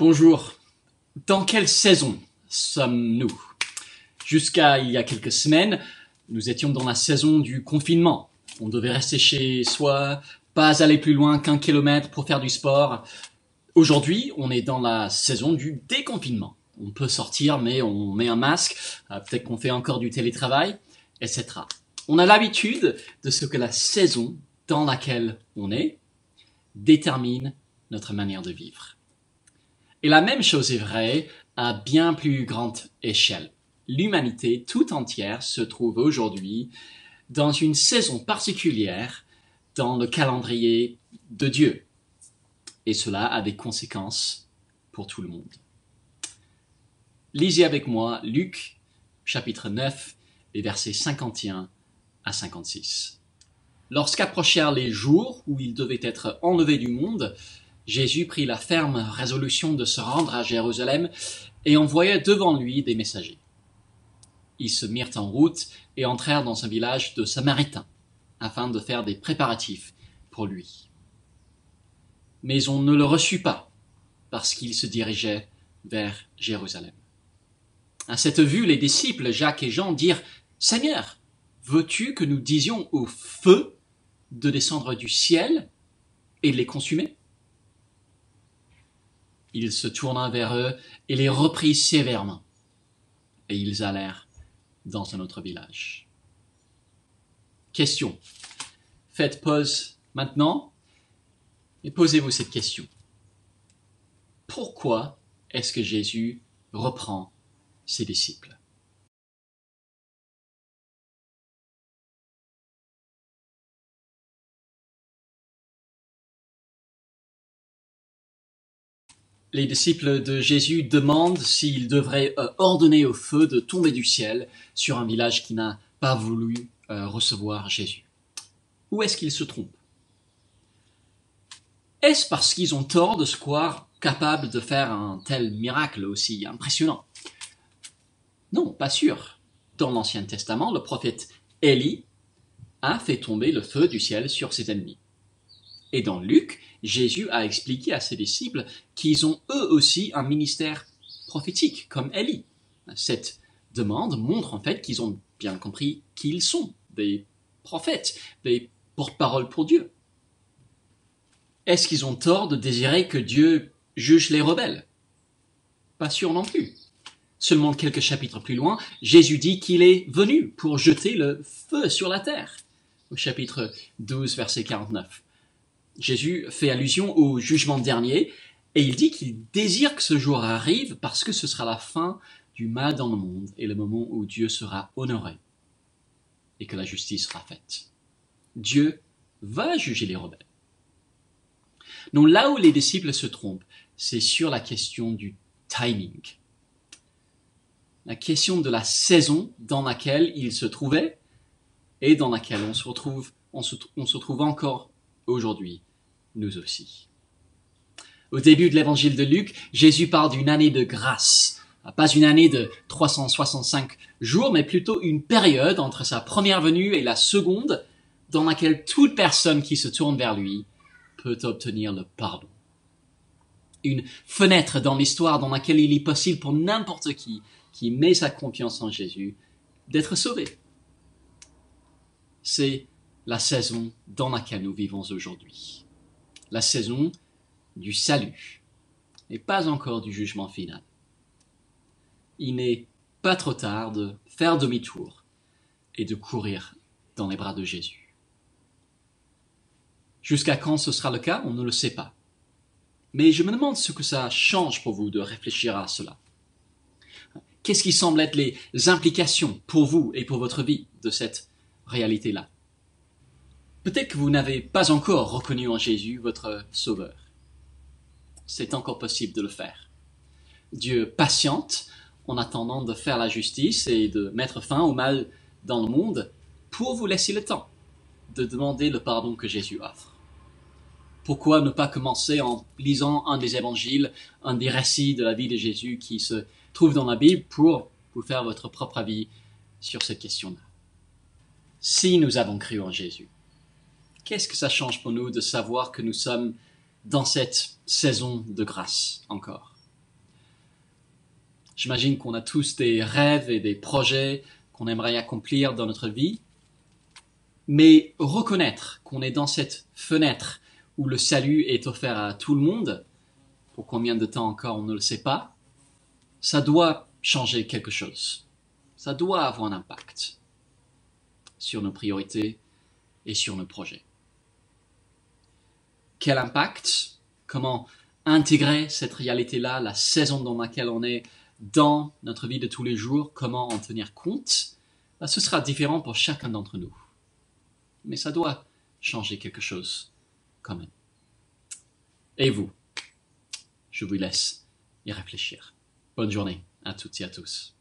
Bonjour. Dans quelle saison sommes-nous? Jusqu'à il y a quelques semaines, nous étions dans la saison du confinement. On devait rester chez soi, pas aller plus loin qu'1 kilomètre pour faire du sport. Aujourd'hui, on est dans la saison du déconfinement. On peut sortir, mais on met un masque, peut-être qu'on fait encore du télétravail, etc. On a l'habitude de ce que la saison dans laquelle on est détermine notre manière de vivre. Et la même chose est vraie à bien plus grande échelle. L'humanité tout entière se trouve aujourd'hui dans une saison particulière dans le calendrier de Dieu. Et cela a des conséquences pour tout le monde. Lisez avec moi Luc, chapitre 9, les versets 51 à 56. Lorsqu'approchèrent les jours où il devait être enlevé du monde, Jésus prit la ferme résolution de se rendre à Jérusalem et envoya devant lui des messagers. Ils se mirent en route et entrèrent dans un village de Samaritains, afin de faire des préparatifs pour lui. Mais on ne le reçut pas, parce qu'il se dirigeait vers Jérusalem. À cette vue, les disciples Jacques et Jean dirent « Seigneur, veux-tu que nous disions au feu de descendre du ciel et de les consumer ?» Il se tourna vers eux et les reprit sévèrement. Et ils allèrent dans un autre village. Question. Faites pause maintenant et posez-vous cette question. Pourquoi est-ce que Jésus reprend ses disciples? Les disciples de Jésus demandent s'il devrait ordonner au feu de tomber du ciel sur un village qui n'a pas voulu recevoir Jésus. Où est-ce qu'ils se trompent? Est-ce parce qu'ils ont tort de se croire capables de faire un tel miracle aussi impressionnant? Non, pas sûr. Dans l'Ancien Testament, le prophète Élie a fait tomber le feu du ciel sur ses ennemis. Et dans Luc, Jésus a expliqué à ses disciples qu'ils ont eux aussi un ministère prophétique, comme Élie. Cette demande montre en fait qu'ils ont bien compris qu'ils sont des prophètes, des porte-parole pour Dieu. Est-ce qu'ils ont tort de désirer que Dieu juge les rebelles? Pas sûr non plus. Seulement quelques chapitres plus loin, Jésus dit qu'il est venu pour jeter le feu sur la terre. Au chapitre 12, verset 49. Jésus fait allusion au jugement dernier et il dit qu'il désire que ce jour arrive parce que ce sera la fin du mal dans le monde et le moment où Dieu sera honoré et que la justice sera faite. Dieu va juger les rebelles. Donc là où les disciples se trompent, c'est sur la question du timing. La question de la saison dans laquelle ils se trouvaient et dans laquelle on se trouve encore aujourd'hui, nous aussi. Au début de l'évangile de Luc, Jésus parle d'une année de grâce. Pas une année de 365 jours, mais plutôt une période entre sa première venue et la seconde dans laquelle toute personne qui se tourne vers lui peut obtenir le pardon. Une fenêtre dans l'histoire dans laquelle il est possible pour n'importe qui met sa confiance en Jésus d'être sauvé. C'est la saison dans laquelle nous vivons aujourd'hui. La saison du salut, et pas encore du jugement final. Il n'est pas trop tard de faire demi-tour et de courir dans les bras de Jésus. Jusqu'à quand ce sera le cas, on ne le sait pas. Mais je me demande ce que ça change pour vous de réfléchir à cela. Qu'est-ce qui semble être les implications pour vous et pour votre vie de cette réalité-là? Peut-être que vous n'avez pas encore reconnu en Jésus votre Sauveur. C'est encore possible de le faire. Dieu patiente en attendant de faire la justice et de mettre fin au mal dans le monde pour vous laisser le temps de demander le pardon que Jésus offre. Pourquoi ne pas commencer en lisant un des évangiles, un des récits de la vie de Jésus qui se trouve dans la Bible pour vous faire votre propre avis sur cette question-là? Si nous avons cru en Jésus, qu'est-ce que ça change pour nous de savoir que nous sommes dans cette saison de grâce encore? J'imagine qu'on a tous des rêves et des projets qu'on aimerait accomplir dans notre vie. Mais reconnaître qu'on est dans cette fenêtre où le salut est offert à tout le monde, pour combien de temps encore on ne le sait pas, ça doit changer quelque chose. Ça doit avoir un impact sur nos priorités et sur nos projets. Quel impact? Comment intégrer cette réalité-là, la saison dans laquelle on est, dans notre vie de tous les jours? Comment en tenir compte? Ce sera différent pour chacun d'entre nous. Mais ça doit changer quelque chose quand même. Et vous? Je vous laisse y réfléchir. Bonne journée à toutes et à tous.